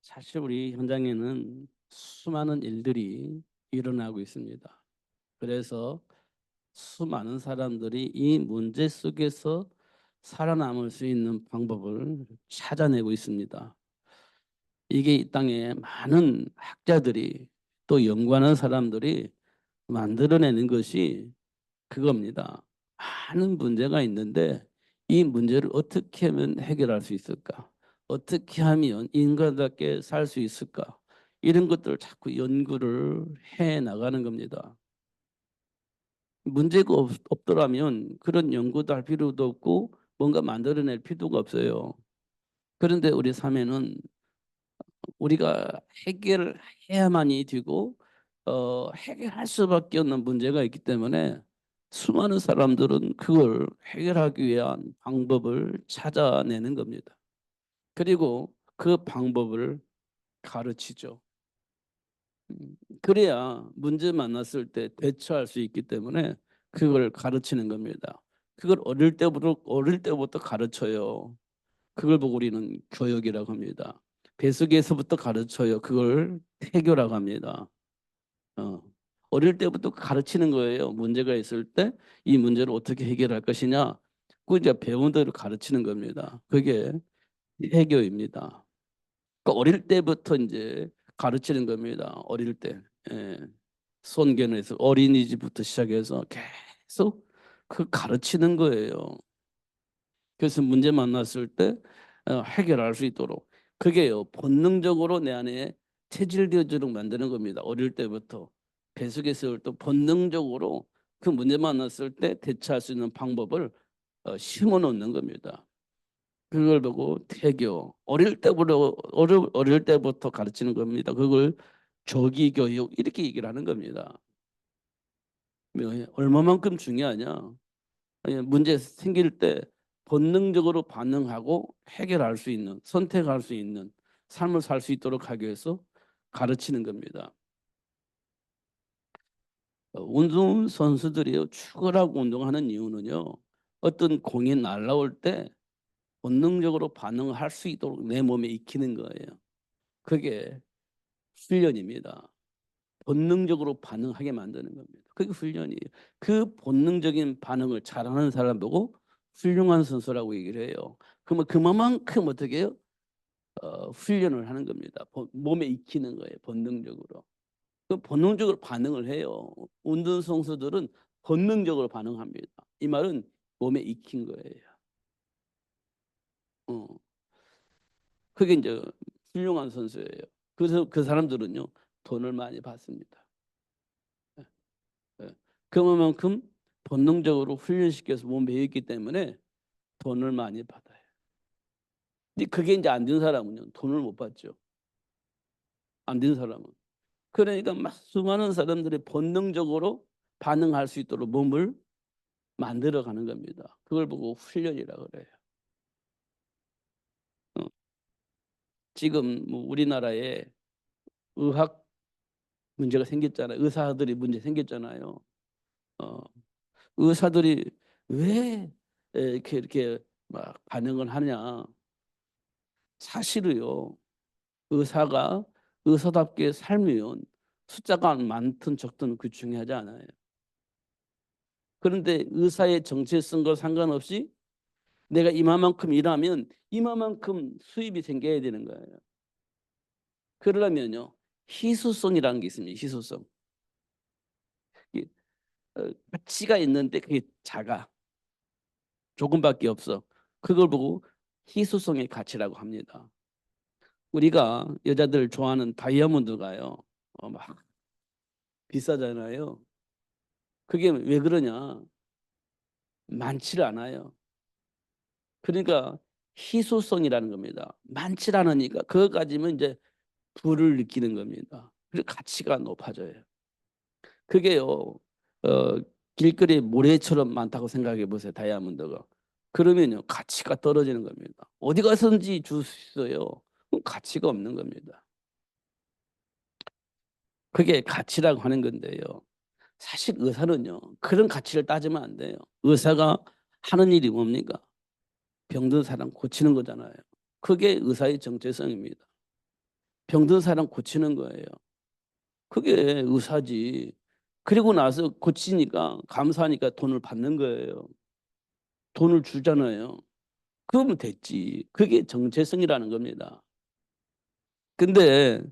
사실 우리 현장에는 수많은 일들이 일어나고 있습니다. 그래서 수많은 사람들이 이 문제 속에서 살아남을 수 있는 방법을 찾아내고 있습니다. 이게 이 땅에 많은 학자들이 또 연구하는 사람들이 만들어내는 것이 그겁니다. 많은 문제가 있는데 이 문제를 어떻게 하면 해결할 수 있을까? 어떻게 하면 인간답게 살 수 있을까? 이런 것들을 자꾸 연구를 해 나가는 겁니다. 문제가 없더라면 그런 연구도 할 필요도 없고 뭔가 만들어낼 필요가 없어요. 그런데 우리 삶에는 우리가 해결해야만이 되고 해결할 수밖에 없는 문제가 있기 때문에 수많은 사람들은 그걸 해결하기 위한 방법을 찾아내는 겁니다. 그리고 그 방법을 가르치죠. 그래야 문제 만났을 때 대처할 수 있기 때문에 그걸 가르치는 겁니다. 그걸 어릴 때부터 가르쳐요. 그걸 보고 우리는 교육이라고 합니다. 배수기에서부터 가르쳐요. 그걸 태교라고 합니다. 어. 어릴 때부터 가르치는 거예요. 문제가 있을 때 이 문제를 어떻게 해결할 것이냐. 그 이제 배운 대로 가르치는 겁니다. 그게 태교입니다. 그러니까 어릴 때부터 이제 가르치는 겁니다. 어릴 때. 예. 손견에서 어린이집부터 시작해서 계속 그 가르치는 거예요. 그래서 문제 만났을 때 해결할 수 있도록 그게요 본능적으로 내 안에 체질되어지도록 만드는 겁니다. 어릴 때부터 배속에서 또 본능적으로 그 문제 만났을 때 대처할 수 있는 방법을 심어 놓는 겁니다. 그걸 보고 태교 어릴 때부터 가르치는 겁니다. 그걸 조기 교육 이렇게 얘기를 하는 겁니다. 얼마만큼 중요하냐? 문제 생길 때 본능적으로 반응하고 해결할 수 있는 선택할 수 있는 삶을 살 수 있도록 하기 위해서 가르치는 겁니다. 운동 선수들이요 축구라고 운동하는 이유는요 어떤 공이 날라올 때 본능적으로 반응할 수 있도록 내 몸에 익히는 거예요. 그게 훈련입니다. 본능적으로 반응하게 만드는 겁니다. 그게 훈련이에요. 그 본능적인 반응을 잘하는 사람 보고 훌륭한 선수라고 얘기를 해요. 그러면 그만큼 어떻게 해요? 훈련을 하는 겁니다. 몸에 익히는 거예요. 본능적으로. 그 본능적으로 반응을 해요. 운동 선수들은 본능적으로 반응합니다. 이 말은 몸에 익힌 거예요. 어. 그게 이제 훌륭한 선수예요. 그래서 그 사람들은요 돈을 많이 받습니다. 예. 예. 그만큼 본능적으로 훈련시켜서 몸에 배웠기 때문에 돈을 많이 받아요. 근데 그게 이제 안 된 사람은요 돈을 못 받죠. 안 된 사람은. 그러니까 막 수많은 사람들이 본능적으로 반응할 수 있도록 몸을 만들어 가는 겁니다. 그걸 보고 훈련이라 그래요. 어. 지금 뭐 우리나라에 의학 문제가 생겼잖아요. 의사들이 문제 생겼잖아요. 어. 의사들이 왜 이렇게 막 반응을 하냐. 사실은요. 의사가 의사답게 살면 숫자가 많든 적든 그 중요하지 않아요. 그런데 의사의 정체성과 상관없이 내가 이만큼 일하면 이만큼 수입이 생겨야 되는 거예요. 그러려면요. 희소성이라는 게 있습니다. 희소성. 이 가치가 있는데 그게 작아. 조금밖에 없어. 그걸 보고 희소성의 가치라고 합니다. 우리가 여자들 좋아하는 다이아몬드가요. 막 비싸잖아요. 그게 왜 그러냐? 많지를 않아요. 그러니까 희소성이라는 겁니다. 많지 않으니까 그거 가지면 이제 부를 느끼는 겁니다. 그리고 가치가 높아져요. 그게요. 길거리에 모래처럼 많다고 생각해 보세요. 다이아몬드가. 그러면요. 가치가 떨어지는 겁니다. 어디 가서든지 줄 수 있어요. 그럼 가치가 없는 겁니다. 그게 가치라고 하는 건데요. 사실 의사는요. 그런 가치를 따지면 안 돼요. 의사가 하는 일이 뭡니까? 병든 사람 고치는 거잖아요. 그게 의사의 정체성입니다. 병든 사람 고치는 거예요. 그게 의사지. 그리고 나서 고치니까 감사하니까 돈을 받는 거예요. 돈을 주잖아요. 그러면 됐지. 그게 정체성이라는 겁니다. 근데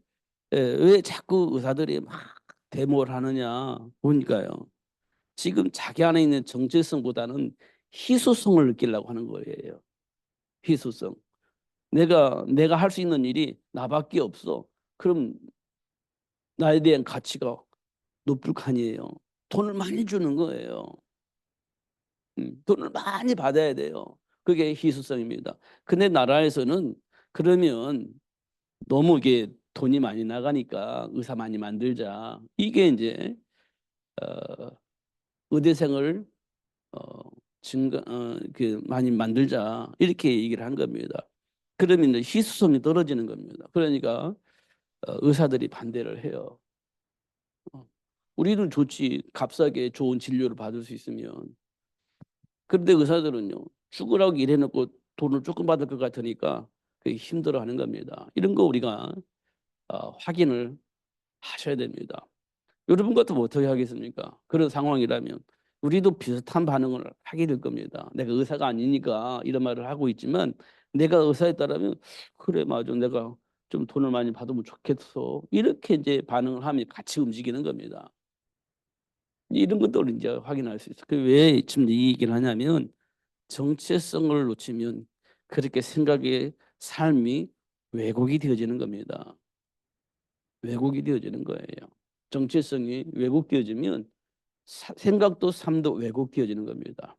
왜 자꾸 의사들이 막 데모를 하느냐 보니까요. 지금 자기 안에 있는 정체성보다는 희소성을 느끼려고 하는 거예요. 희소성. 내가 할 수 있는 일이 나밖에 없어. 그럼 나에 대한 가치가 높을 거 아니에요. 돈을 많이 주는 거예요. 돈을 많이 받아야 돼요. 그게 희소성입니다. 근데 나라에서는 그러면 너무 이게 돈이 많이 나가니까 의사 많이 만들자. 이게 이제 어, 의대생을 어, 그 많이 만들자 이렇게 얘기를 한 겁니다. 그러면 이제 희소성이 떨어지는 겁니다. 그러니까 의사들이 반대를 해요. 어, 우리는 좋지. 값싸게 좋은 진료를 받을 수 있으면. 그런데 의사들은요. 죽으라고 일해놓고 돈을 조금 받을 것 같으니까 그게 힘들어하는 겁니다. 이런 거 우리가 확인을 하셔야 됩니다. 여러분 같으면 어떻게 하겠습니까? 그런 상황이라면 우리도 비슷한 반응을 하게 될 겁니다. 내가 의사가 아니니까 이런 말을 하고 있지만 내가 의사였다라면 그래 맞아 내가 좀 돈을 많이 받으면 좋겠어 이렇게 이제 반응을 하면 같이 움직이는 겁니다. 이런 것도 이제 확인할 수 있어요. 왜 지금 이 얘기를 하냐면 정체성을 놓치면 그렇게 생각의 삶이 왜곡이 되어지는 겁니다. 왜곡이 되어지는 거예요. 정체성이 왜곡되어지면 생각도 삶도 왜곡되어지는 겁니다.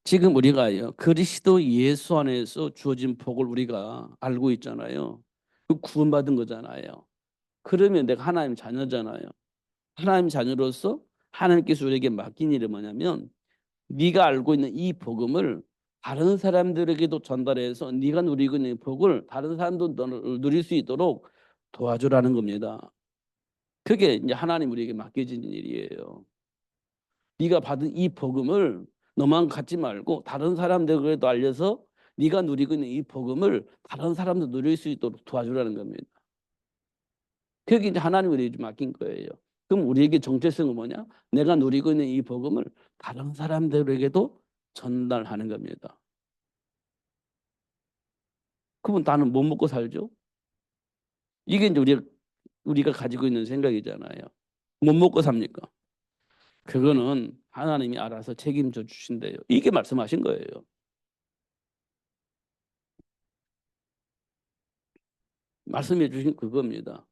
지금 우리가요 그리스도 예수 안에서 주어진 복을 우리가 알고 있잖아요. 그 구원받은 거잖아요. 그러면 내가 하나님 자녀잖아요. 하나님 자녀로서 하나님께서 우리에게 맡긴 일이 뭐냐면 네가 알고 있는 이 복음을 다른 사람들에게도 전달해서 네가 누리고 있는 복을 다른 사람도 누릴 수 있도록 도와주라는 겁니다. 그게 이제 하나님 우리에게 맡겨진 일이에요. 네가 받은 이 복음을 너만 갖지 말고 다른 사람들에게도 알려서 네가 누리고 있는 이 복음을 다른 사람도 누릴 수 있도록 도와주라는 겁니다. 그게 이제 하나님 우리에게 맡긴 거예요. 그럼 우리에게 정체성은 뭐냐? 내가 누리고 있는 이 복음을 다른 사람들에게도 전달하는 겁니다. 그러면 나는 못 먹고 살죠? 이게 이제 우리가 가지고 있는 생각이잖아요. 못 먹고 삽니까? 그거는 하나님이 알아서 책임져 주신대요. 이게 말씀하신 거예요. 말씀해 주신 그겁니다.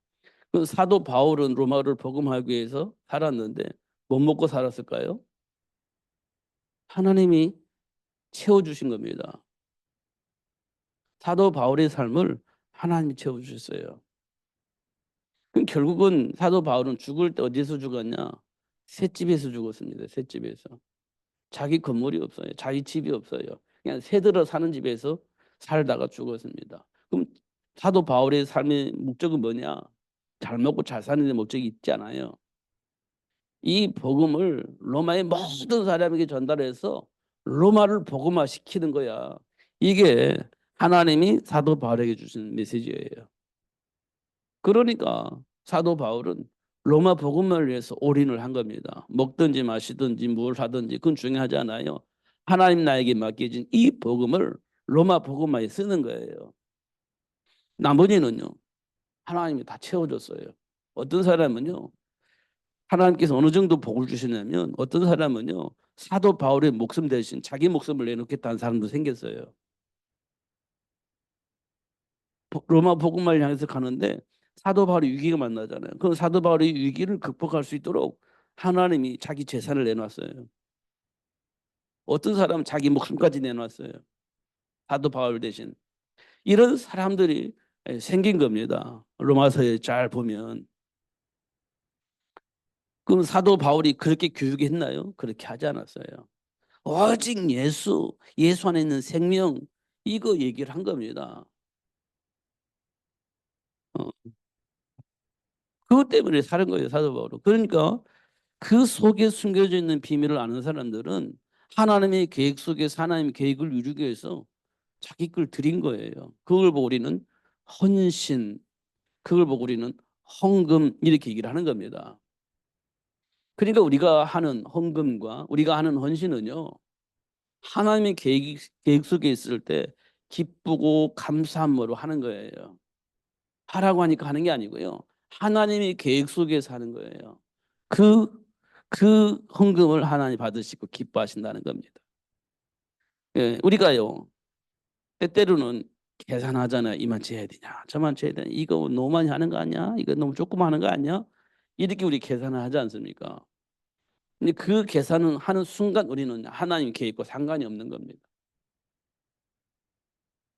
그 사도 바울은 로마를 복음하기 위해서 살았는데 못 먹고 살았을까요? 하나님이 채워주신 겁니다. 사도 바울의 삶을 하나님이 채워주셨어요. 그럼 결국은 사도 바울은 죽을 때 어디서 죽었냐? 셋집에서 죽었습니다. 셋집에서. 자기 건물이 없어요. 자기 집이 없어요. 그냥 새들어 사는 집에서 살다가 죽었습니다. 그럼 사도 바울의 삶의 목적은 뭐냐? 잘 먹고 잘 사는 데 목적이 있잖아요. 이 복음을 로마의 모든 사람에게 전달해서 로마를 복음화 시키는 거야. 이게 하나님이 사도 바울에게 주신 메시지예요. 그러니까 사도 바울은 로마 복음을 위해서 올인을 한 겁니다. 먹든지 마시든지 뭘 하든지 그건 중요하지 않아요. 하나님 나에게 맡겨진 이 복음을 로마 복음화에 쓰는 거예요. 나머지는요. 하나님이 다 채워줬어요. 어떤 사람은요. 하나님께서 어느 정도 복을 주시냐면 어떤 사람은요. 사도 바울의 목숨 대신 자기 목숨을 내놓겠다는 사람도 생겼어요. 로마 복음을 향해서 가는데 사도 바울이 위기가 만나잖아요. 그럼 사도 바울이 위기를 극복할 수 있도록 하나님이 자기 재산을 내놨어요. 어떤 사람은 자기 목숨까지 내놨어요. 사도 바울 대신. 이런 사람들이 생긴 겁니다. 로마서에 잘 보면. 그럼 사도 바울이 그렇게 교육했나요? 그렇게 하지 않았어요. 오직 예수 안에 있는 생명, 이거 얘기를 한 겁니다. 어, 그것 때문에 사는 거예요, 사도 바울은. 그러니까 그 속에 숨겨져 있는 비밀을 아는 사람들은 하나님의 계획 속에서 하나님의 계획을 이루기 위해서 자기 걸 드린 거예요. 그걸 보고 우리는 헌신, 그걸 보고 우리는 헌금 이렇게 얘기를 하는 겁니다. 그러니까 우리가 하는 헌금과 우리가 하는 헌신은요, 하나님의 계획 속에 있을 때 기쁘고 감사함으로 하는 거예요. 하라고 하니까 하는 게 아니고요. 하나님의 계획 속에서 하는 거예요. 그, 그 헌금을 하나님 받으시고 기뻐하신다는 겁니다. 예, 우리가요, 때때로는 계산하잖아요. 이만치 해야 되냐, 저만치 해야 되냐, 이거 너무 많이 하는 거 아니야? 이거 너무 조금 하는 거 아니야? 이렇게 우리 계산을 하지 않습니까? 근데 그 계산을 하는 순간 우리는 하나님 계획과 상관이 없는 겁니다.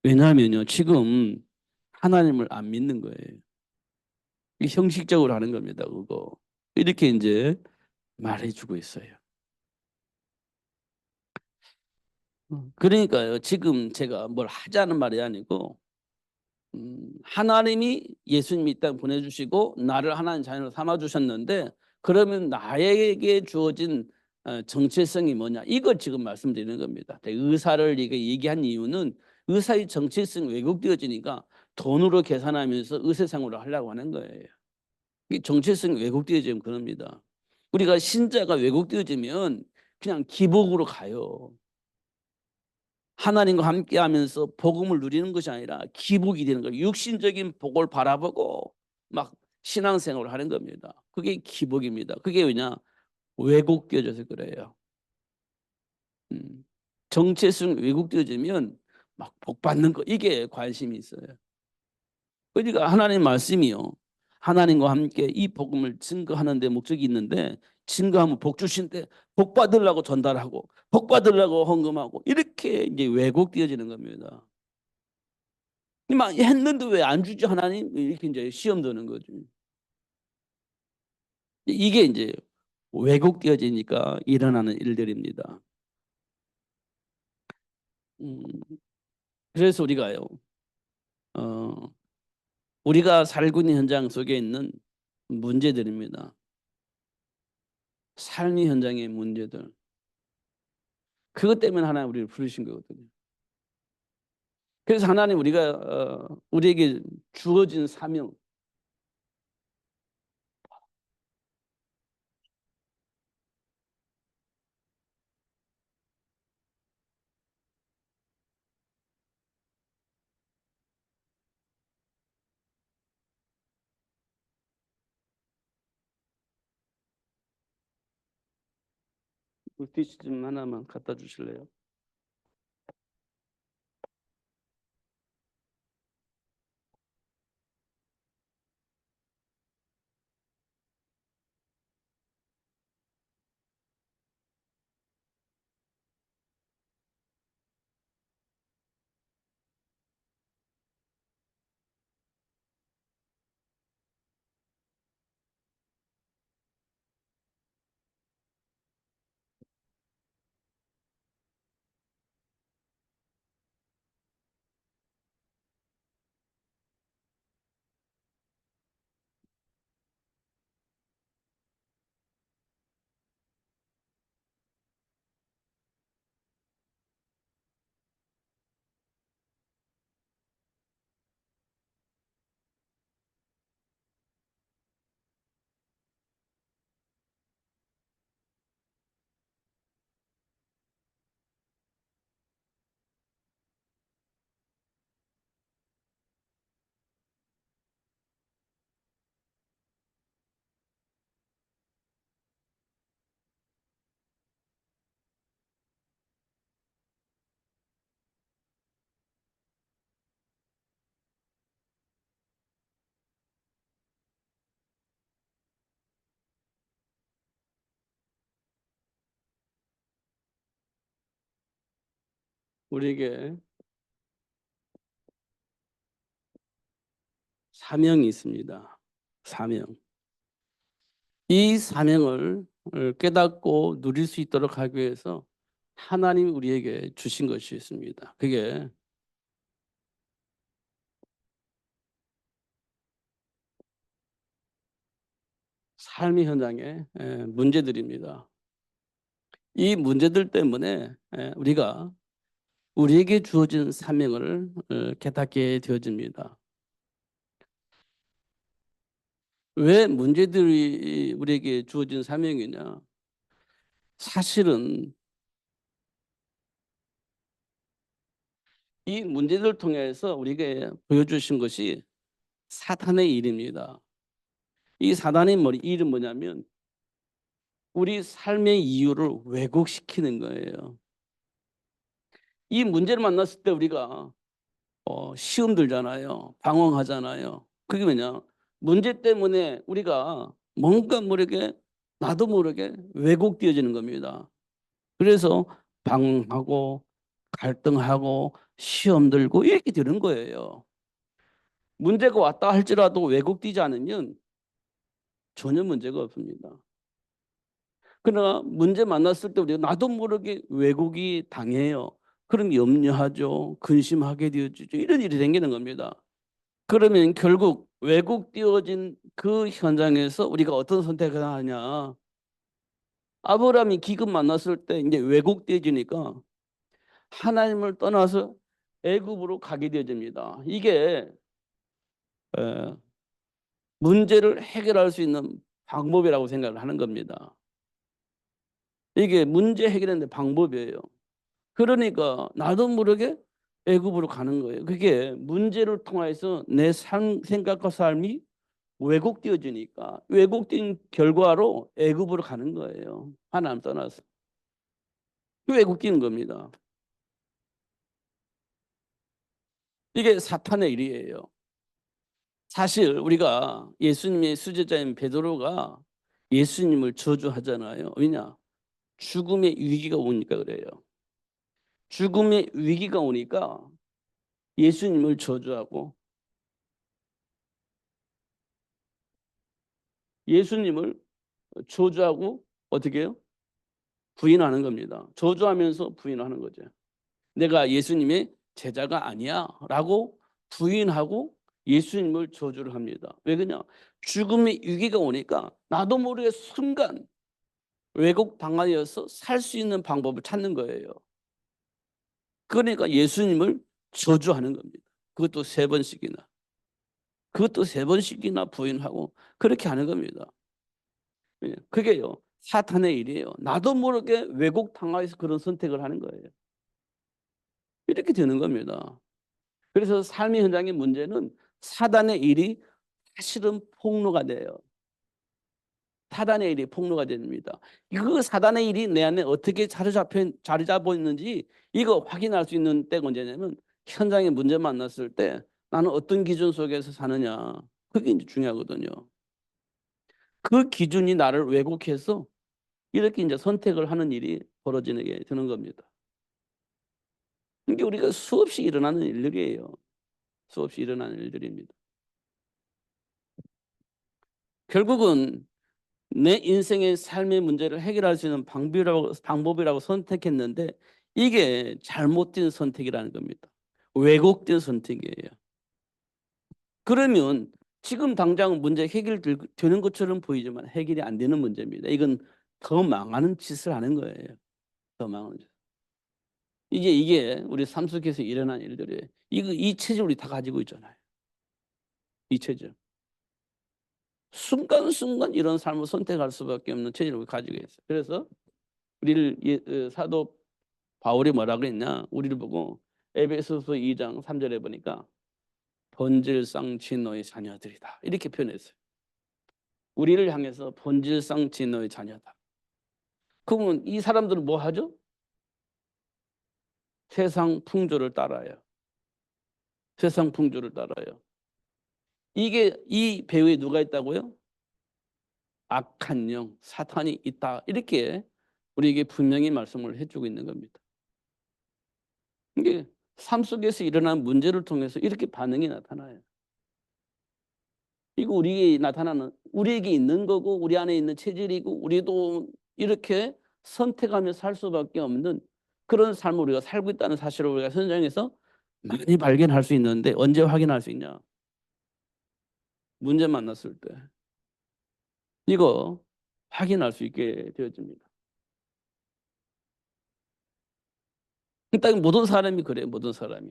왜냐하면요, 지금 하나님을 안 믿는 거예요. 이 형식적으로 하는 겁니다. 그거 이렇게 이제 말해주고 있어요. 그러니까요, 지금 제가 뭘 하자는 말이 아니고 하나님이 예수님 이 땅 보내주시고 나를 하나님 자녀로 삼아 주셨는데, 그러면 나에게 주어진 정체성이 뭐냐, 이걸 지금 말씀드리는 겁니다. 의사를 이게 얘기한 이유는 의사의 정체성이 왜곡되어지니까 돈으로 계산하면서 의세상으로 하려고 하는 거예요. 이 정체성이 왜곡되어지면 그럽니다. 우리가 신자가 왜곡되어지면 그냥 기복으로 가요. 하나님과 함께하면서 복음을 누리는 것이 아니라 기복이 되는 거예요. 육신적인 복을 바라보고 막 신앙생활을 하는 겁니다. 그게 기복입니다. 그게 왜냐? 왜곡되어져서 그래요. 정체성 왜곡되어지면 막 복 받는 거, 이게 관심이 있어요. 그러니까 하나님 말씀이요, 하나님과 함께 이 복음을 증거하는 데 목적이 있는데, 증거하면 복 주신데 복 받으려고 전달하고 복 받으려고 헌금하고 이렇게 이제 왜곡되어지는 겁니다. 막 했는데 왜 안 주지 하나님? 이렇게 이제 시험 드는 거죠. 이게 이제 왜곡되어지니까 일어나는 일들입니다. 음, 그래서 우리가요, 어, 우리가 살고 있는 현장 속에 있는 문제들입니다. 삶의 현장의 문제들. 그것 때문에 하나님 우리를 부르신 거거든요. 그래서 하나님 우리에게 주어진 사명, 물티슈 좀 하나만 갖다 주실래요? 우리에게 사명이 있습니다. 사명. 이 사명을 깨닫고 누릴 수 있도록 하기 위해서 하나님이 우리에게 주신 것이 있습니다. 그게 삶의 현장의 문제들입니다. 이 문제들 때문에 우리가 우리에게 주어진 사명을 깨닫게 되어집니다. 왜 문제들이 우리에게 주어진 사명이냐? 사실은 이 문제들을 통해서 우리에게 보여주신 것이 사탄의 일입니다. 이 사단의 일은 뭐냐면 우리 삶의 이유를 왜곡시키는 거예요. 이 문제를 만났을 때 우리가 시험 들잖아요. 방황하잖아요. 그게 뭐냐? 문제 때문에 우리가 뭔가 모르게 나도 모르게 왜곡되어지는 겁니다. 그래서 방황하고 갈등하고 시험 들고 이렇게 되는 거예요. 문제가 왔다 할지라도 왜곡되지 않으면 전혀 문제가 없습니다. 그러나 문제 만났을 때 우리가 나도 모르게 왜곡이 당해요. 그럼 염려하죠. 근심하게 되어지죠. 이런 일이 생기는 겁니다. 그러면 결국 왜곡되어진 그 현장에서 우리가 어떤 선택을 하냐. 아브라함이 기근 만났을 때 이제 왜곡되어지니까 하나님을 떠나서 애굽으로 가게 되어집니다. 이게 에, 문제를 해결할 수 있는 방법이라고 생각을 하는 겁니다. 이게 문제 해결하는 방법이에요. 그러니까 나도 모르게 애굽으로 가는 거예요. 그게 문제를 통해서 내 생각과 삶이 왜곡되어지니까 왜곡된 결과로 애굽으로 가는 거예요. 하나님 떠나서 왜곡되는 겁니다. 이게 사탄의 일이에요. 사실 우리가 예수님의 수제자인 베드로가 예수님을 저주하잖아요. 왜냐? 죽음의 위기가 오니까 그래요. 죽음의 위기가 오니까 예수님을 저주하고 예수님을 저주하고 어떻게 해요? 부인하는 겁니다. 저주하면서 부인하는 거죠. 내가 예수님의 제자가 아니야 라고 부인하고 예수님을 저주를 합니다. 왜 그러냐? 죽음의 위기가 오니까 나도 모르게 순간 왜곡 당하여서 살 수 있는 방법을 찾는 거예요. 그러니까 예수님을 저주하는 겁니다. 그것도 세 번씩이나. 그것도 세 번씩이나 부인하고 그렇게 하는 겁니다. 그게요. 사탄의 일이에요. 나도 모르게 왜곡 당하여서 그런 선택을 하는 거예요. 이렇게 되는 겁니다. 그래서 삶의 현장의 문제는 사단의 일이 사실은 폭로가 돼요. 사단의 일이 폭로가 됩니다. 그 사단의 일이 내 안에 어떻게 자리 잡고 있는지 이거 확인할 수 있는 때가 언제냐면 현장에 문제 만났을 때 나는 어떤 기준 속에서 사느냐. 그게 이제 중요하거든요. 그 기준이 나를 왜곡해서 이렇게 이제 선택을 하는 일이 벌어지는 게 되는 겁니다. 이게 우리가 수없이 일어나는 일들이에요. 수없이 일어나는 일들입니다. 결국은 내 인생의 삶의 문제를 해결할 수 있는 방법이라고 선택했는데 이게 잘못된 선택이라는 겁니다. 왜곡된 선택이에요. 그러면 지금 당장 문제 해결되는 것처럼 보이지만 해결이 안 되는 문제입니다. 이건 더 망하는 짓을 하는 거예요. 더 망하는 짓. 이게 우리 삶 속에서 일어난 일들이에요. 이 체질 우리 다 가지고 있잖아요. 이 체질. 순간순간 이런 삶을 선택할 수밖에 없는 체질을 가지고 있어요. 그래서 우리를 사도 바울이 뭐라 그랬냐? 우리를 보고 에베소서 2장 3절에 보니까 본질상 진노의 자녀들이다. 이렇게 표현했어요. 우리를 향해서 본질상 진노의 자녀다. 그러면 이 사람들은 뭐 하죠? 세상 풍조를 따라요. 세상 풍조를 따라요. 이 배후에 누가 있다고요? 악한 영, 사탄이 있다. 이렇게 우리에게 분명히 말씀을 해주고 있는 겁니다. 이게 삶 속에서 일어난 문제를 통해서 이렇게 반응이 나타나요. 이거 우리에게 있는 거고 우리 안에 있는 체질이고 우리도 이렇게 선택하며 살 수밖에 없는 그런 삶을 우리가 살고 있다는 사실을 우리가 현장에서 많이 발견할 수 있는데 언제 확인할 수 있냐? 문제 만났을 때 이거 확인할 수 있게 되어집니다. 일단 모든 사람이 그래요. 모든 사람이.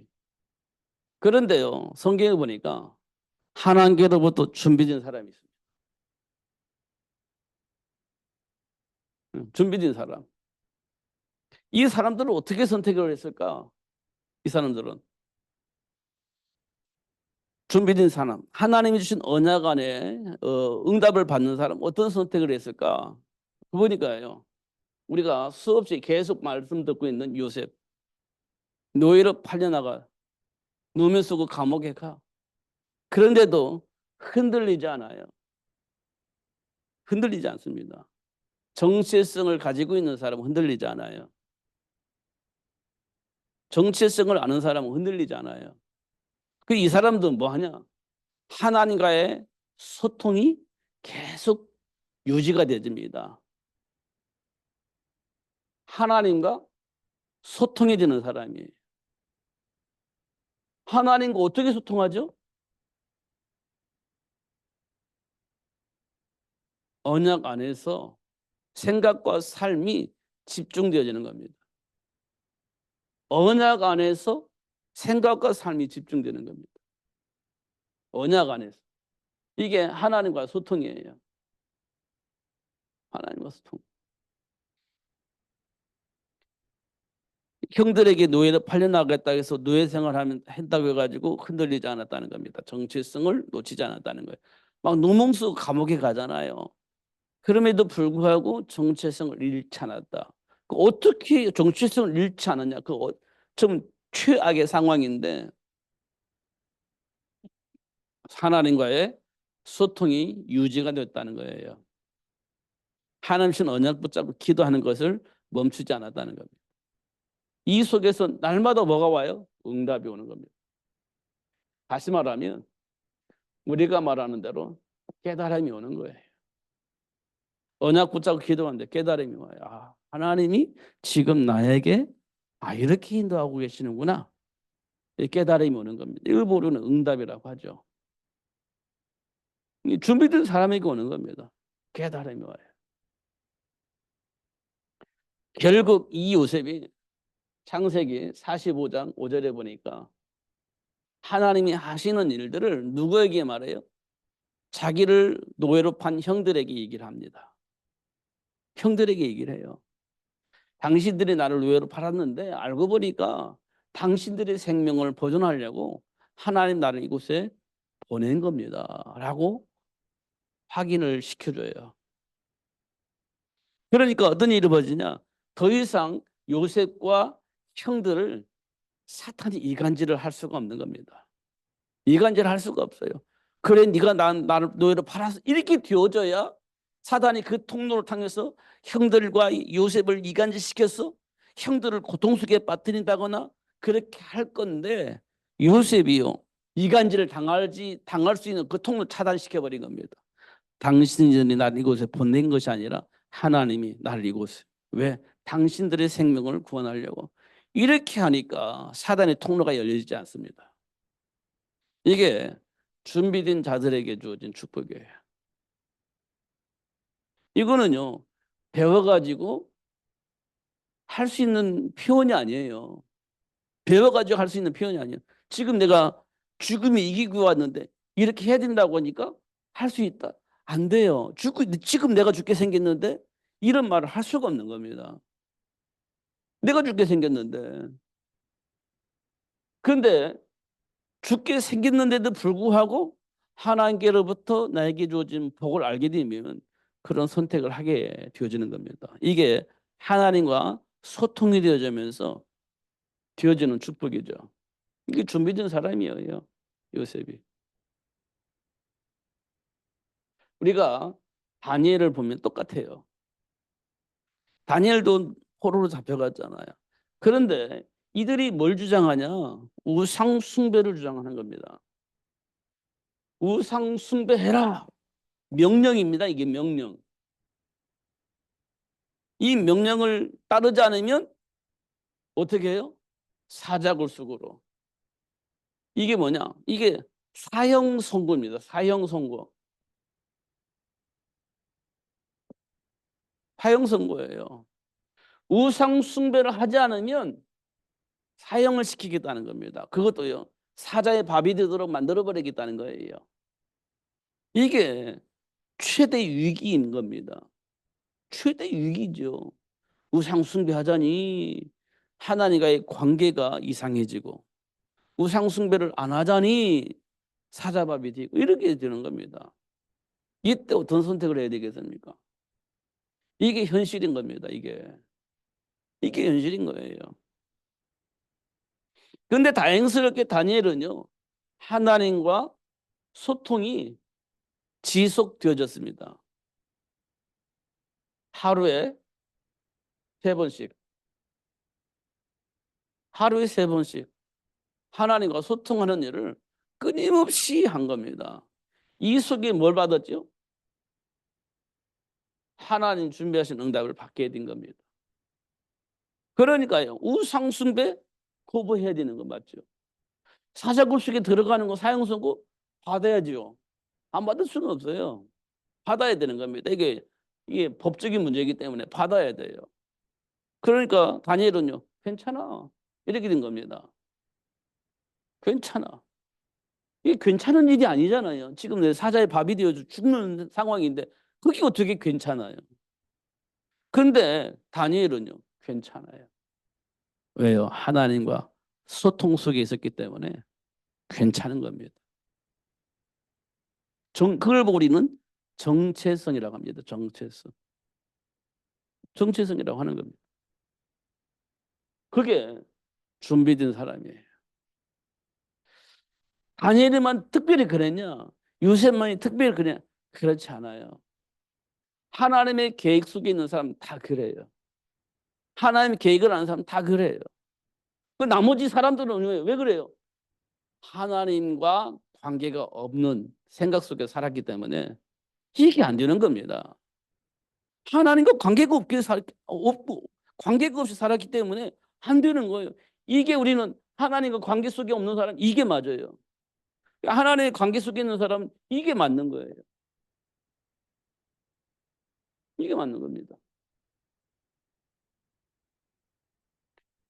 그런데요. 성경에 보니까 하나님께로부터 준비된 사람이 있습니다. 준비된 사람. 이 사람들은 어떻게 선택을 했을까? 이 사람들은 준비된 사람, 하나님이 주신 언약 안에 응답을 받는 사람 어떤 선택을 했을까? 보니까요. 우리가 수없이 계속 말씀 듣고 있는 요셉. 노예로 팔려나가 누면 쓰고 감옥에 가. 그런데도 흔들리지 않아요. 흔들리지 않습니다. 정체성을 가지고 있는 사람은 흔들리지 않아요. 정체성을 아는 사람은 흔들리지 않아요. 그 이 사람들은 뭐 하냐? 하나님과의 소통이 계속 유지가 되집니다. 하나님과 소통이 되는 사람이에요. 하나님과 어떻게 소통하죠? 언약 안에서 생각과 삶이 집중되어지는 겁니다. 언약 안에서 생각과 삶이 집중되는 겁니다. 언약 안에서. 이게 하나님과 소통이에요. 하나님과 소통. 형들에게 노예를 팔려나가겠다 해서 노예 생활하면 한다고 해가지고 흔들리지 않았다는 겁니다. 정체성을 놓치지 않았다는 거예요. 막 누몽 쓰고 감옥에 가잖아요. 그럼에도 불구하고 정체성을 잃지 않았다. 어떻게 정체성을 잃지 않았냐? 좀 최악의 상황인데 하나님과의 소통이 유지가 됐다는 거예요. 하나님신 언약 붙잡고 기도하는 것을 멈추지 않았다는 겁니다. 이 속에서 날마다 뭐가 와요? 응답이 오는 겁니다. 다시 말하면 우리가 말하는 대로 깨달음이 오는 거예요. 언약 붙잡고 기도하는데 깨달음이 와요. 아, 하나님이 지금 나에게 이렇게 인도하고 계시는구나. 깨달음이 오는 겁니다. 이걸 모르는 응답이라고 하죠. 준비된 사람에게 오는 겁니다. 깨달음이 와요. 결국 이 요셉이 창세기 45장 5절에 보니까 하나님이 하시는 일들을 누구에게 말해요? 자기를 노예로 판 형들에게 얘기를 합니다. 형들에게 얘기를 해요. 당신들이 나를 노예로 팔았는데 알고 보니까 당신들의 생명을 보존하려고 하나님 나를 이곳에 보낸 겁니다. 라고 확인을 시켜줘요. 그러니까 어떤 일이 벌어지냐? 더 이상 요셉과 형들을 사탄이 이간질을 할 수가 없는 겁니다. 이간질을 할 수가 없어요. 그래 네가 나를 노예로 팔아서 이렇게 되어져야 사단이 그 통로를 통해서 형들과 요셉을 이간질시켜서 형들을 고통 속에 빠뜨린다거나 그렇게 할 건데 요셉이요. 이간질을 당할 수 있는 그 통로를 차단시켜버린 겁니다. 당신들이 나를 이곳에 보낸 것이 아니라 하나님이 나를 이곳에. 왜? 당신들의 생명을 구원하려고. 이렇게 하니까 사단의 통로가 열리지 않습니다. 이게 준비된 자들에게 주어진 축복이에요. 이거는요. 배워가지고 할 수 있는 표현이 아니에요. 배워가지고 할 수 있는 표현이 아니에요. 지금 내가 죽음이 이기고 왔는데 이렇게 해야 된다고 하니까 할 수 있다. 안 돼요. 지금 내가 죽게 생겼는데 이런 말을 할 수가 없는 겁니다. 내가 죽게 생겼는데. 그런데 죽게 생겼는데도 불구하고 하나님께로부터 나에게 주어진 복을 알게 되면 그런 선택을 하게 되어지는 겁니다. 이게 하나님과 소통이 되어지면서 되어지는 축복이죠. 이게 준비된 사람이에요. 요셉이. 우리가 다니엘을 보면 똑같아요. 다니엘도 포로로 잡혀갔잖아요. 그런데 이들이 뭘 주장하냐? 우상 숭배를 주장하는 겁니다. 우상 숭배해라. 명령입니다. 이게 명령. 이 명령을 따르지 않으면 어떻게 해요? 사자굴쑥으로. 이게 뭐냐? 이게 사형 선고입니다. 사형 선고. 사형 선고예요. 우상 숭배를 하지 않으면 사형을 시키겠다는 겁니다. 그것도요. 사자의 밥이 되도록 만들어 버리겠다는 거예요. 이게 최대 위기인 겁니다. 최대 위기죠. 우상 숭배하자니 하나님과의 관계가 이상해지고, 우상 숭배를 안 하자니 사자밥이 되고, 이렇게 되는 겁니다. 이때 어떤 선택을 해야 되겠습니까? 이게 현실인 겁니다. 이게 현실인 거예요. 그런데 다행스럽게 다니엘은요, 하나님과 소통이 지속되어졌습니다. 하루에 세 번씩, 하루에 세 번씩 하나님과 소통하는 일을 끊임없이 한 겁니다. 이 속에 뭘 받았죠? 하나님 준비하신 응답을 받게 된 겁니다. 그러니까요, 우상 숭배 거부해야 되는 거 맞죠? 사자굴 속에 들어가는 거 사형 선고 받아야죠. 안 받을 수는 없어요. 받아야 되는 겁니다. 이게 법적인 문제이기 때문에 받아야 돼요. 그러니까 다니엘은요, 괜찮아, 이렇게 된 겁니다. 괜찮아. 이게 괜찮은 일이 아니잖아요. 지금 내 사자의 밥이 되어 죽는 상황인데 그게 어떻게 괜찮아요? 그런데 다니엘은요, 괜찮아요. 왜요? 하나님과 소통 속에 있었기 때문에 괜찮은 겁니다. 그걸 보고 우리는 정체성이라고 합니다. 정체성. 정체성이라고 하는 겁니다. 그게 준비된 사람이에요. 다니엘만 특별히 그랬냐? 요셉만이 특별히 그랬냐? 그렇지 않아요. 하나님의 계획 속에 있는 사람 다 그래요. 하나님의 계획을 아는 사람 다 그래요. 그 나머지 사람들은 왜 그래요? 하나님과 관계가 없는 생각 속에 살았기 때문에 이게 안 되는 겁니다. 하나님과 없고 관계가 없이 살았기 때문에 안 되는 거예요. 이게 우리는 하나님과 관계 속에 없는 사람 이게 맞아요. 하나님의 관계 속에 있는 사람 이게 맞는 거예요. 이게 맞는 겁니다.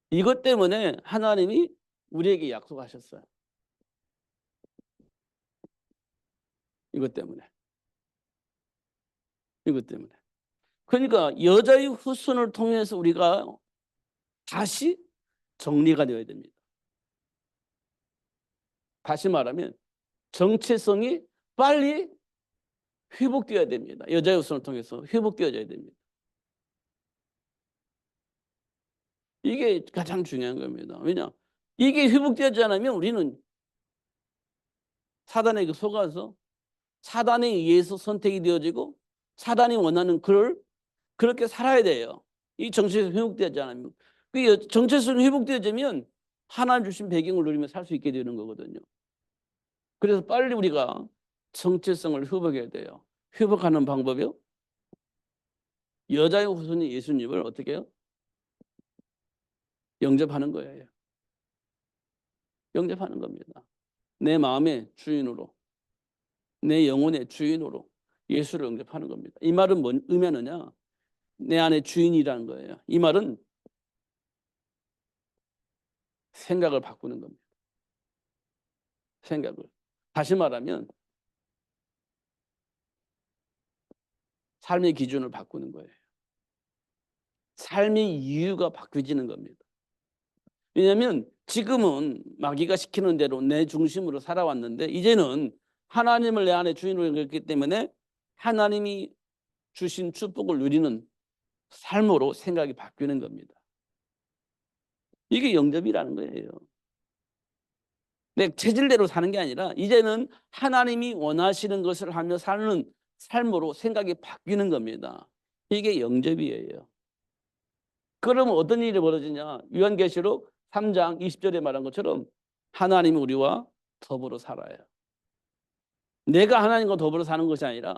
이것 때문에 하나님이 우리에게 약속하셨어요. 이것 때문에. 이것 때문에. 그러니까 여자의 후손을 통해서 우리가 다시 정리가 되어야 됩니다. 다시 말하면 정체성이 빨리 회복되어야 됩니다. 여자의 후손을 통해서 회복되어져야 됩니다. 이게 가장 중요한 겁니다. 왜냐? 이게 회복되지 않으면 우리는 사단에게 속아서 사단에 의해서 선택이 되어지고 사단이 원하는 그렇게 살아야 돼요. 이 정체성이 회복되지 않으면. 그 정체성이 회복되어지면 하나님 주신 배경을 누리며 살 수 있게 되는 거거든요. 그래서 빨리 우리가 정체성을 회복해야 돼요. 회복하는 방법이요? 여자의 후손이 예수님을 어떻게 해요? 영접하는 거예요. 영접하는 겁니다. 내 마음의 주인으로, 내 영혼의 주인으로 예수를 영접하는 겁니다. 이 말은 뭔 의미하느냐? 내 안에 주인이라는 거예요. 이 말은 생각을 바꾸는 겁니다. 생각을. 다시 말하면 삶의 기준을 바꾸는 거예요. 삶의 이유가 바뀌어지는 겁니다. 왜냐하면 지금은 마귀가 시키는 대로 내 중심으로 살아왔는데 이제는 하나님을 내 안에 주인으로 여겼기 때문에 하나님이 주신 축복을 누리는 삶으로 생각이 바뀌는 겁니다. 이게 영접이라는 거예요. 내 체질대로 사는 게 아니라 이제는 하나님이 원하시는 것을 하며 사는 삶으로 생각이 바뀌는 겁니다. 이게 영접이에요. 그러면 어떤 일이 벌어지냐? 요한계시록 3장 20절에 말한 것처럼 하나님이 우리와 더불어 살아요. 내가 하나님과 더불어 사는 것이 아니라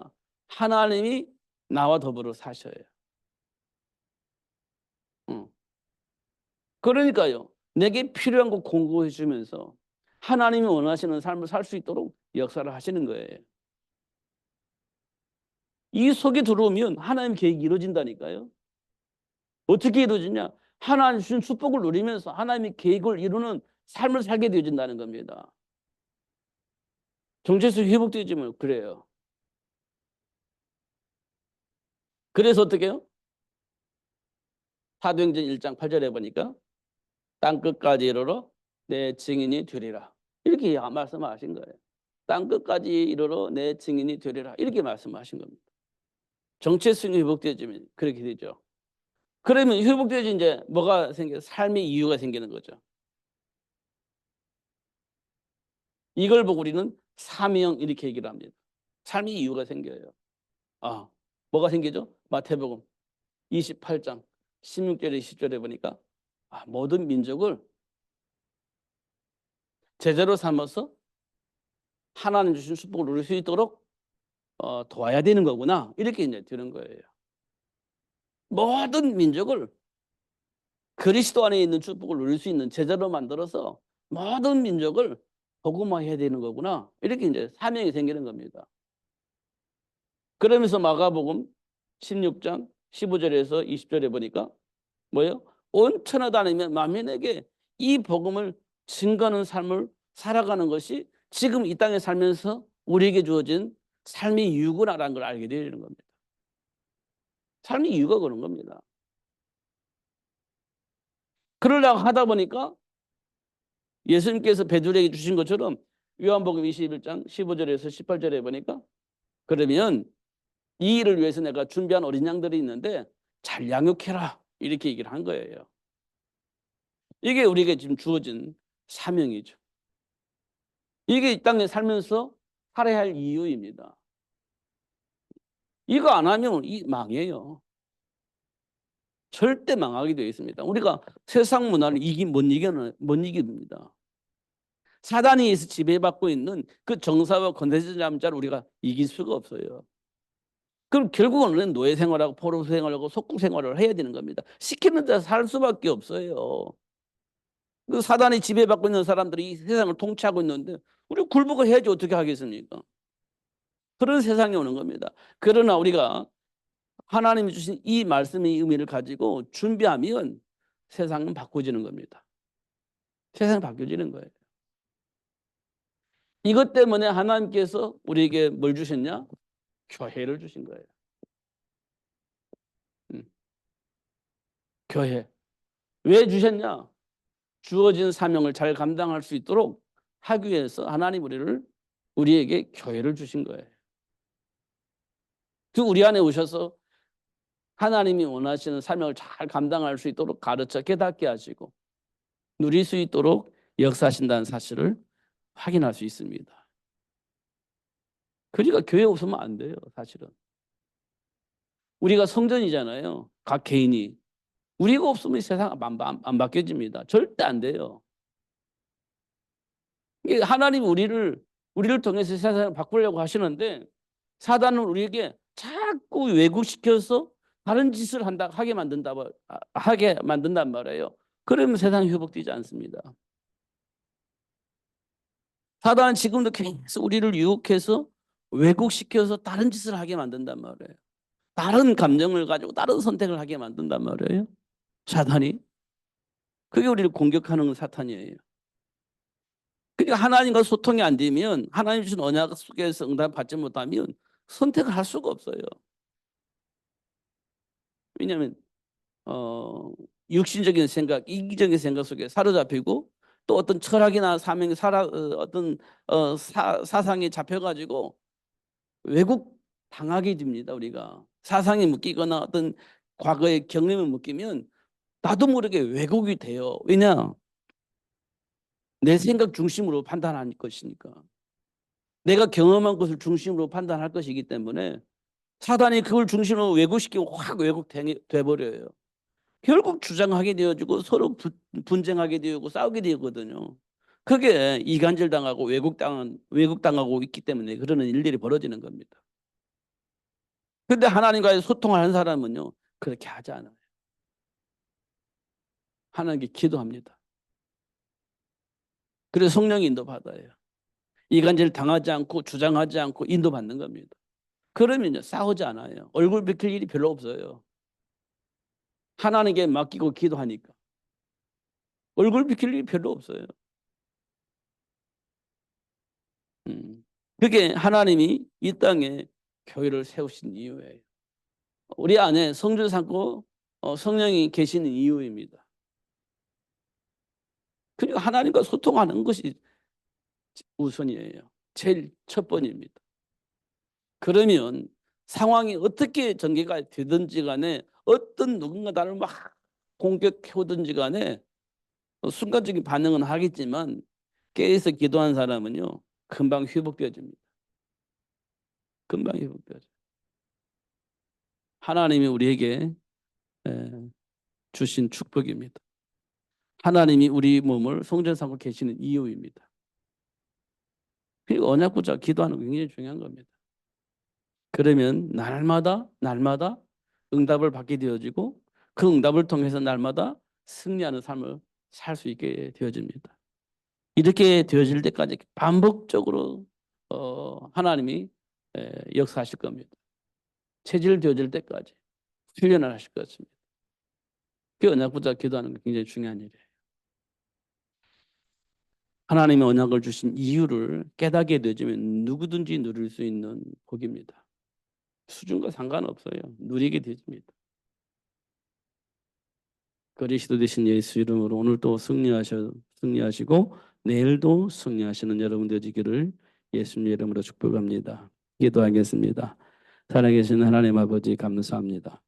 하나님이 나와 더불어 사셔요. 그러니까요. 내게 필요한 거 공급해 주면서 하나님이 원하시는 삶을 살 수 있도록 역사를 하시는 거예요. 이 속에 들어오면 하나님 계획이 이루어진다니까요. 어떻게 이루어지냐? 하나님 주신 축복을 누리면서 하나님의 계획을 이루는 삶을 살게 되어진다는 겁니다. 정체성이 회복되지면 그래요. 그래서 어떻게 해요? 사도행전 1장 8절에 보니까 땅 끝까지 이르러 내 증인이 되리라. 이렇게 말씀하신 거예요. 땅 끝까지 이르러 내 증인이 되리라. 이렇게 말씀하신 겁니다. 정체성이 회복되어지면 그렇게 되죠. 그러면 회복되어지 이제 뭐가 생겨요? 삶의 이유가 생기는 거죠. 이걸 보고 우리는 사명 이렇게 얘기를 합니다. 삶의 이유가 생겨요. 아, 뭐가 생기죠? 마태복음 28장 16절에 20절에 보니까 모든 민족을 제자로 삼아서 하나님 주신 축복을 누릴 수 있도록 도와야 되는 거구나. 이렇게 이제 되는 거예요. 모든 민족을 그리스도 안에 있는 축복을 누릴 수 있는 제자로 만들어서 모든 민족을 복음화해야 되는 거구나. 이렇게 이제 사명이 생기는 겁니다. 그러면서 마가복음 16장 15절에서 20절에 보니까 뭐예요? 온 천하 다니며 만민에게 이 복음을 증거하는 삶을 살아가는 것이 지금 이 땅에 살면서 우리에게 주어진 삶의 이유구나라는 걸 알게 되는 겁니다. 삶의 이유가 그런 겁니다. 그러려고 하다 보니까 예수님께서 베드로에게 주신 것처럼 요한복음 21장 15절에서 18절에 보니까 그러면 이 일을 위해서 내가 준비한 어린 양들이 있는데 잘 양육해라. 이렇게 얘기를 한 거예요. 이게 우리에게 지금 주어진 사명이죠. 이게 이 땅에 살면서 살아야 할 이유입니다. 이거 안 하면 망해요. 절대 망하게 되어 있습니다. 우리가 세상 문화를 못 이깁니다. 사단에 의해서 지배받고 있는 그 정사와 권세자를 우리가 이길 수가 없어요. 그럼 결국은 노예 생활하고 포로 생활하고 속국 생활을 해야 되는 겁니다. 시키는 대로 살 수밖에 없어요. 그 사단이 지배받고 있는 사람들이 이 세상을 통치하고 있는데 우리 굴복을 해야지 어떻게 하겠습니까? 그런 세상이 오는 겁니다. 그러나 우리가 하나님이 주신 이 말씀의 의미를 가지고 준비하면 세상은 바꿔지는 겁니다. 세상이 바뀌어지는 거예요. 이것 때문에 하나님께서 우리에게 뭘 주셨냐? 교회를 주신 거예요. 교회. 왜 주셨냐? 주어진 사명을 잘 감당할 수 있도록 하기 위해서 하나님 우리에게 교회를 주신 거예요. 그 우리 안에 오셔서 하나님이 원하시는 사명을 잘 감당할 수 있도록 가르쳐 깨닫게 하시고 누릴 수 있도록 역사하신다는 사실을 확인할 수 있습니다. 그러니까 교회 없으면 안 돼요, 사실은. 우리가 성전이잖아요. 각 개인이. 우리가 없으면 세상 안 바뀌어집니다. 절대 안 돼요. 하나님 우리를 통해서 세상을 바꾸려고 하시는데 사단은 우리에게 자꾸 왜곡시켜서 다른 짓을 하게 만든단 말이에요. 그러면 세상이 회복되지 않습니다. 사단은 지금도 계속 우리를 유혹해서 왜곡시켜서 다른 짓을 하게 만든단 말이에요. 다른 감정을 가지고 다른 선택을 하게 만든단 말이에요. 사탄이. 그게 우리를 공격하는 사탄이에요. 그러니까 하나님과 소통이 안 되면 하나님 주신 언약 속에서 응답받지 못하면 선택을 할 수가 없어요. 왜냐하면 육신적인 생각, 이기적인 생각 속에 사로잡히고 또 어떤 철학이나 사명, 사상에 잡혀가지고 왜곡 당하게 됩니다. 우리가 사상에 묶이거나 어떤 과거의 경험에 묶이면 나도 모르게 왜곡이 돼요. 왜냐? 내 생각 중심으로 판단할 것이니까. 내가 경험한 것을 중심으로 판단할 것이기 때문에 사단이 그걸 중심으로 왜곡시키고 확 왜곡돼 버려요. 결국 주장하게 되어지고 서로 분쟁하게 되고 싸우게 되거든요. 그게 이간질 당하고 왜곡당하고 있기 때문에 그러는 일들이 벌어지는 겁니다. 그런데 하나님과의 소통하는 사람은요 그렇게 하지 않아요. 하나님께 기도합니다. 그래서 성령 인도 받아요. 이간질 당하지 않고 주장하지 않고 인도받는 겁니다. 그러면요 싸우지 않아요. 얼굴 붉힐 일이 별로 없어요. 하나님께 맡기고 기도하니까 얼굴 붉힐 일이 별로 없어요. 그게 하나님이 이 땅에 교회를 세우신 이유예요. 우리 안에 성전 삼고 성령이 계시는 이유입니다. 그러니까 하나님과 소통하는 것이 우선이에요. 제일 첫 번입니다. 그러면 상황이 어떻게 전개가 되든지 간에 어떤 누군가 나를 막 공격해 오든지 간에 순간적인 반응은 하겠지만 깨어서 기도한 사람은요 금방 회복되어집니다. 금방 회복되어져요. 하나님이 우리에게 주신 축복입니다. 하나님이 우리 몸을 성전 삼고 계시는 이유입니다. 그리고 언약 붙잡고 기도하는 거 굉장히 중요한 겁니다. 그러면 날마다 응답을 받게 되어지고 그 응답을 통해서 날마다 승리하는 삶을 살 수 있게 되어집니다. 이렇게 되어질 때까지 반복적으로 하나님이 역사하실 겁니다. 체질되어질 때까지 훈련을 하실 것 같습니다. 그 언약 붙잡고 기도하는 게 굉장히 중요한 일이에요. 하나님의 언약을 주신 이유를 깨닫게 되면 누구든지 누릴 수 있는 복입니다. 수준과 상관없어요. 누리게 되십니다. 그리스도 되신 예수 이름으로 오늘도 승리하시고 내일도 승리하시는 여러분 되시기를 예수님 이름으로 축복합니다. 기도하겠습니다. 살아계신 하나님 아버지 감사합니다.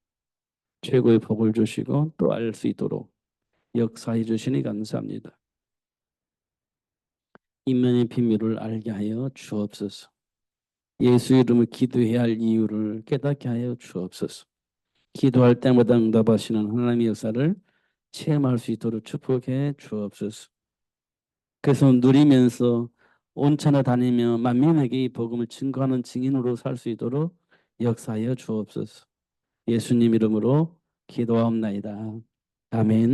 최고의 복을 주시고 또 알 수 있도록 역사해 주시니 감사합니다. 인면의 비밀을 알게 하여 주옵소서. 예수 이름을 기도해야 할 이유를 깨닫게 하여 주옵소서. 기도할 때마다 응답하시는 하나님의 역사를 체험할 수 있도록 축복해 주옵소서. 그래서 누리면서 온천에 다니며 만민에게 이 복음을 증거하는 증인으로 살 수 있도록 역사하여 주옵소서. 예수님 이름으로 기도하옵나이다. 아멘.